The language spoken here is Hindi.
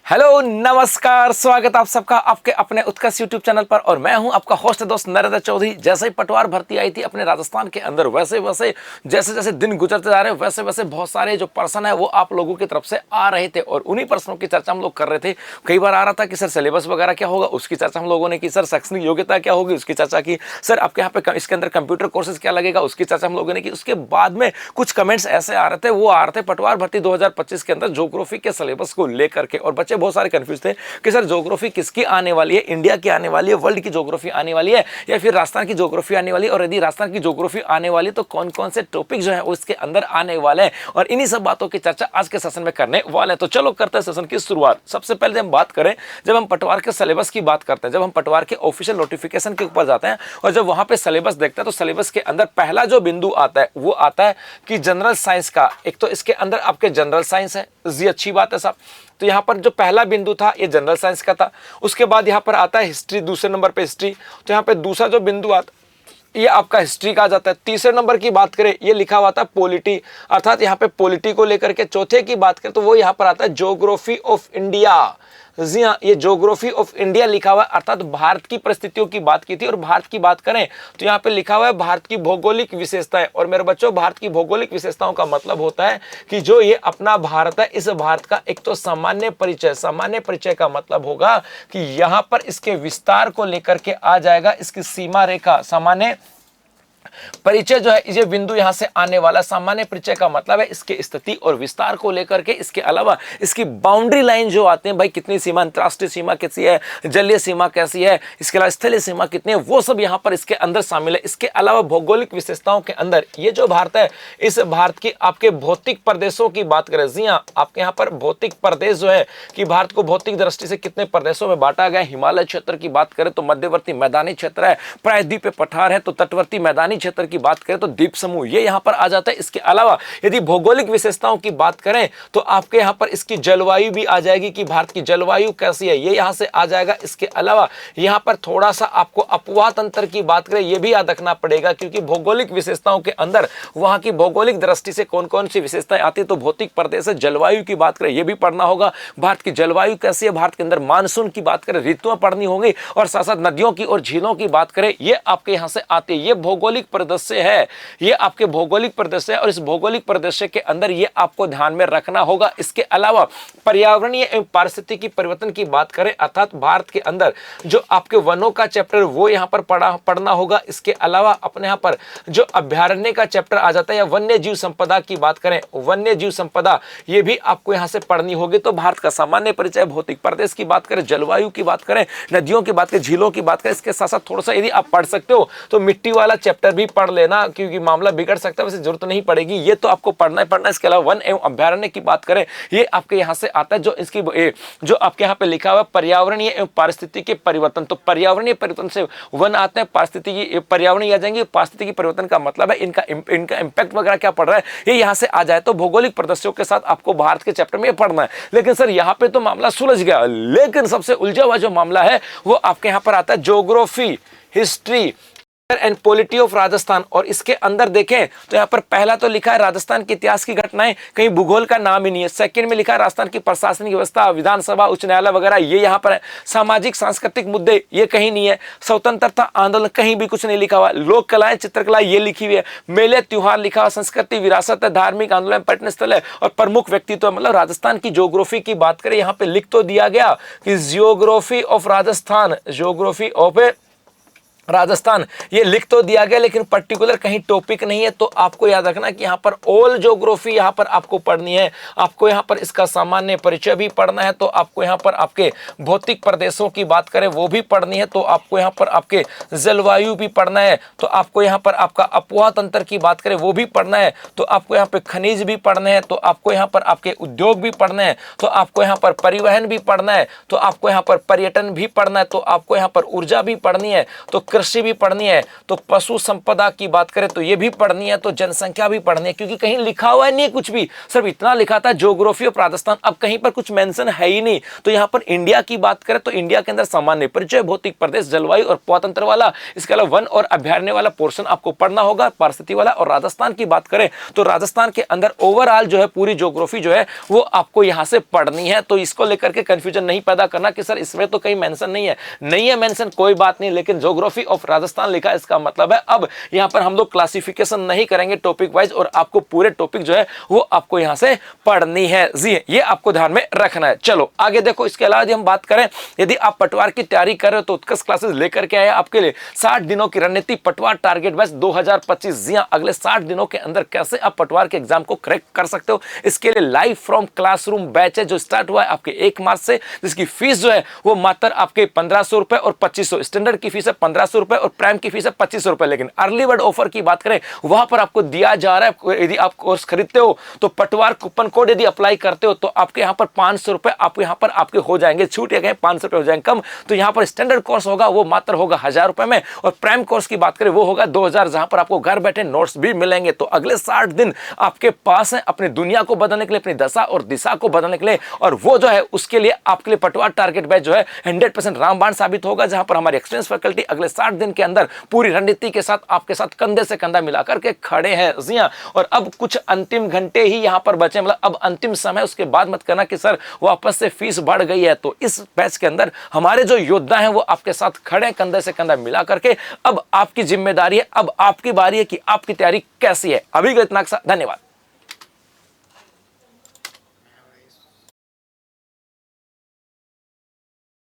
हेलो नमस्कार, स्वागत आप सबका आपके अपने उत्कर्ष यूट्यूब चैनल पर। और मैं हूं आपका होस्ट दोस्त नरेंद्र चौधरी। जैसे ही पटवार भर्ती आई थी अपने राजस्थान के अंदर, वैसे वैसे जैसे जैसे दिन गुजरते जा रहे हैं वैसे वैसे बहुत सारे जो पर्सन है वो आप लोगों की तरफ से आ रहे थे और उन्हीं पर्सनों की चर्चा हम लोग कर रहे थे। कई बार आ रहा था कि सर सिलेबस वगैरह क्या होगा, उसकी चर्चा हम लोगों ने की। सर शैक्षणिक योग्यता क्या होगी, उसकी चर्चा की। सर आपके यहाँ पे इसके अंदर कंप्यूटर कोर्सेज क्या लगेगा, उसकी चर्चा हम लोगों ने की। उसके बाद में कुछ कमेंट्स ऐसे आ रहे थे, वो आ रहे थे पटवार भर्ती 2025 के अंदर ज्योग्राफी के सिलेबस को लेकर के, और बच्चे बहुत सारे कंफ्यूज थे कि सर ज्योग्राफी किसकी आने वाली है, इंडिया की आने वाली है, वर्ल्ड की ज्योग्राफी आने वाली है, या फिर राजस्थान की ज्योग्राफी आने वाली है। और यदि राजस्थान की ज्योग्राफी आने वाली है तो कौन कौन से टॉपिक जो है उसके अंदर आने वाले हैं, और इन्हीं सब बातों की चर्चा आज के सेशन में करने वाले हैं। तो चलो करते हैं सेशन की शुरुआत। सबसे पहले हम बात करें, जब हम पटवार के सिलेबस की बात करते हैं, जब हम पटवार के ऑफिशियल नोटिफिकेशन के ऊपर जाते हैं और जब वहां पे सिलेबस देखते हैं तो सिलेबस के अंदर पहला जो बिंदु आता है वो आता है कि जनरल साइंस का। एक तो इसके अंदर आपके जनरल साइंस है, ये अच्छी बात है साहब। तो यहाँ पर जो पहला बिंदु था ये जनरल साइंस का था। उसके बाद यहाँ पर आता है हिस्ट्री, दूसरे नंबर पे हिस्ट्री। तो यहाँ पे दूसरा जो बिंदु आता ये आपका हिस्ट्री का आ जाता है। तीसरे नंबर की बात करें ये लिखा हुआ था पॉलिटी, अर्थात यहाँ पे पॉलिटी को लेकर के। चौथे की बात करें तो वो यहाँ पर आता है ज्योग्राफी ऑफ इंडिया। जी हाँ, ये ज्योग्राफी ऑफ इंडिया लिखा हुआ है, अर्थात भारत की परिस्थितियों की बात की थी। और भारत की बात करें तो यहाँ पे लिखा हुआ है भारत की भौगोलिक विशेषताएं। और मेरे बच्चों, भारत की भौगोलिक विशेषताओं का मतलब होता है कि जो ये अपना भारत है, इस भारत का एक तो सामान्य परिचय। सामान्य परिचय का मतलब होगा कि यहाँ पर इसके विस्तार को लेकर के आ जाएगा इसकी सीमा रेखा। सामान्य परिचय जो है ये बिंदु यहां से आने वाला। सामान्य परिचय का मतलब है इसके स्थिति और विस्तार को लेकर के। इसके अलावा इसकी बाउंड्री लाइन जो आते हैं, भाई कितनी सीमा, अंतरराष्ट्रीय सीमा कैसी है, जलीय सीमा कैसी है, इसके अलावा स्थलीय सीमा कितनी है, वो सब यहां पर इसके अंदर शामिल है। इसके अलावा भौगोलिक विशेषताओं के अंदर ये जो भारत है, इस भारत की आपके भौतिक प्रदेशों की बात करें। जी हाँ, आपके यहाँ पर भौतिक प्रदेश जो है कि भारत को भौतिक दृष्टि से कितने प्रदेशों में बांटा गया। हिमालय क्षेत्र की बात करें तो मध्यवर्ती मैदानी क्षेत्र है, प्रायद्वीपीय पठार है। तो तटवर्ती मैदानी क्षेत्र की बात करें तो द्वीप समूह, ये यहां पर आ जाता है। इसके अलावा यदि भौगोलिक विशेषताओं की बात करें तो आपके यहां पर इसकी जलवायु भी आ जाएगी कि भारत की जलवायु कैसी है, ये यहां से आ जाएगा। इसके अलावा यहां पर थोड़ा सा आपको अपवाह तंत्र की बात करें, ये भी याद रखना पड़ेगा, क्योंकि भौगोलिक विशेषताओं के अंदर वहां की भौगोलिक दृष्टि से कौन कौन सी विशेषताएं आती है। तो भौतिक प्रदेश है, जलवायु की बात करें ये भी पढ़ना होगा, भारत की जलवायु कैसी है, भारत के अंदर मानसून की बात करें, ऋतुएं पढ़नी होंगी, और साथ साथ नदियों की और झीलों की बात करें, ये आपके यहां से आती है। ये भौगोलिक परिदृश्य है, ये आपके भौगोलिक परिदृश्य है, और इस भौगोलिक परिदृश्य के अंदर ये आपको ध्यान में रखना होगा। इसके अलावा पर्यावरणीय एवं पारिस्थितिकी परिवर्तन की बात करें, अर्थात भारत के अंदर जो आपके वनों का चैप्टर वो यहाँ पर पढ़ना होगा। इसके अलावा अपने यहाँ पर जो अभ्यारण्य का चैप्टर आ जाता है, या वन्य जीव संपदा की बात करें, वन्य जीव संपदा ये भी आपको यहाँ से पढ़नी होगी। तो भारत का सामान्य परिचय, भौतिक प्रदेश की बात करें, जलवायु की बात करें, नदियों की बात करें, झीलों की बात करें। इसके साथ साथ थोड़ा सा यदि आप पढ़ सकते हो तो मिट्टी वाला चैप्टर भी पढ़ लेना, क्योंकि मामला बिगड़ सकता है। वैसे जरूरत नहीं पड़ेगी, ये तो आपको पढ़ना ही पढ़ना। इसके अलावा वन एवं अभ्यारण्य की बात करें, ये आपके यहाँ से आता है। जो इसकी जो आपके यहाँ पे लिखा हुआ पर्यावरणीय एवं पारिस्थितिकी परिवर्तन, तो पर्यावरणीय परिवर्तन से वन आते हैं, पारिस्थितिकी पर्यावरणीय आ जाएंगे। पारिस्थितिकी परिवर्तन का मतलब है इनका इंपैक्ट वगैरह क्या पड़ रहा है, ये यहाँ से आ जाए। तो भौगोलिक प्रदर्शनों के साथ आपको भारत के चैप्टर में पढ़ना है। लेकिन सर यहाँ पे तो मामला सुलझ गया, लेकिन सबसे उलझा हुआ जो मामला है वो आपके यहाँ पर आता है geography, history and polity of Rajasthan. और इसके अंदर देखें तो यहाँ पर पहला तो लिखा है राजस्थान के इतिहास की घटनाएं, कहीं भूगोल का नाम ही नहीं है। सेकंड में लिखा है राजस्थान की प्रशासनिक व्यवस्था, विधानसभा, उच्च न्यायालय वगैरह, ये यहाँ पर है। सामाजिक सांस्कृतिक मुद्दे ये कहीं नहीं है। स्वतंत्रता आंदोलन कहीं भी कुछ नहीं लिखा हुआ। लोक कलाएं, चित्रकला ये लिखी हुई है। मेले त्योहार लिखा हुआ, संस्कृति विरासत है, धार्मिक आंदोलन, पर्यटन स्थल है, और प्रमुख व्यक्तित्व। मतलब राजस्थान की ज्योग्राफी की बात करें, यहाँ पे लिख तो दिया गया कि geography of Rajasthan, geography of Rajasthan ये लिख तो दिया गया, लेकिन पर्टिकुलर कहीं टॉपिक नहीं है। तो आपको याद रखना कि यहाँ पर ऑल ज्योग्राफी यहाँ पर आपको पढ़नी है। आपको यहाँ पर इसका सामान्य परिचय भी पढ़ना है, तो आपको यहाँ पर आपके भौतिक प्रदेशों की बात करें वो भी पढ़नी है, तो आपको यहाँ पर आपके जलवायु भी पढ़ना है, तो आपको यहाँ पर आपका अपवाह तंत्र की बात करें वो भी पढ़ना है, तो आपको यहाँ पे खनिज भी पढ़ने हैं, तो आपको यहाँ पर आपके उद्योग भी पढ़ने हैं, तो आपको यहाँ पर परिवहन भी पढ़ना है, तो आपको यहाँ पर पर्यटन भी पढ़ना है, तो आपको यहाँ पर ऊर्जा भी पढ़नी है, तो कृषि भी पढ़नी है, तो पशु संपदा की बात करें तो ये भी पढ़नी है, तो जनसंख्या भी पढ़नी है, क्योंकि कहीं लिखा हुआ नहीं है कुछ भी, सिर्फ इतना लिखा था ज्योग्राफी ऑफ राजस्थान, अब कहीं पर कुछ मेंशन है ही नहीं। तो यहाँ पर इंडिया की बात करें तो इंडिया के अंदर सामान्य परिचय, भौतिक प्रदेश, जलवायु और प्रतंत्र वाला, इसके अलावा वन और अभ्यारण्य वाला पोर्शन आपको पढ़ना होगा, परिस्थिति वाला। और राजस्थान की बात करें तो राजस्थान के अंदर ओवरऑल जो है पूरी ज्योग्राफी जो है वो आपको यहां से पढ़नी है। तो इसको लेकर के कंफ्यूजन नहीं पैदा करना कि सर इसमें तो कहीं मेंशन नहीं है, नहीं है मेंशन, कोई बात नहीं, लेकिन ज्योग्राफी ऑफ राजस्थान लिखा, इसका मतलब है अब यहां पर हम लोग क्लासिफिकेशन नहीं करेंगे टॉपिक वाइज, और आपको पूरे टॉपिक जो है वो आपको यहां से पढ़नी है जी, ये आपको ध्यान में रखना है। चलो आगे देखो, इसके अलावा यदि हम बात करें, यदि आप पटवार की तैयारी कर रहे हो तो उत्कर्ष क्लासेस लेकर के आए आपके लिए 60 दिनों की रणनीति पटवार टारगेट बैच 2025। जी हां, अगले 60 दिनों के अंदर कैसे आप पटवार के एग्जाम को क्रैक कर सकते हो, इसके लिए लाइव फ्रॉम क्लासरूम बैच है जो स्टार्ट हुआ है आपके 1 मार्च से, जिसकी फीस जो है वो मात्र आपके 1500 रुपए और 2500, स्टैंडर्ड की फीस है 1500 रुपए और प्राइम की फीस है 2500 रुपए। लेकिन अर्ली बर्ड ऑफर की बात करें, वहां पर आपको दिया जा रहा है, यदि आप कोर्स खरीदते हो तो पटवार कूपन कोड यदि अप्लाई करते हो तो आपके यहां पर 500 रुपए आपके यहां पर आपके हो जाएंगे छूट, या कहें 500 रुपए हो जाएंगे कम। तो यहां पर स्टैंडर्ड कोर्स होगा वो मात्र होगा 1000 रुपए में, और प्राइम कोर्स की बात करें वो होगा 2000, जहां पर आपको घर बैठे नोट्स भी मिलेंगे। तो अगले 60 दिन आपके पास है अपनी दुनिया को बदलने के लिए, अपनी दशा और दिशा को बदलने के लिए, और वो जो है उसके लिए आपके लिए पटवार टारगेट बैच जो है 100% रामबाण साबित होगा, जहां पर हमारी एक्सपीरियंस फैकल्टी अगले 60 दिन के अंदर पूरी रणनीति के साथ आपके साथ कंधे से कंधा मिलाकर के खड़े हैं। जी हां, और अब कुछ अंतिम घंटे ही यहां पर बचे, मतलब अब अंतिम समय, उसके बाद मत करना कि सर वापस से फीस बढ़ गई है। तो इस बैच के अंदर हमारे जो योद्धा हैं वो आपके साथ खड़े हैं कंधे से कंधा मिला करके। अब आपकी जिम्मेदारी है, अब आपकी बारी है कि आपकी तैयारी कैसी है। अभी के लिए इतना, धन्यवाद।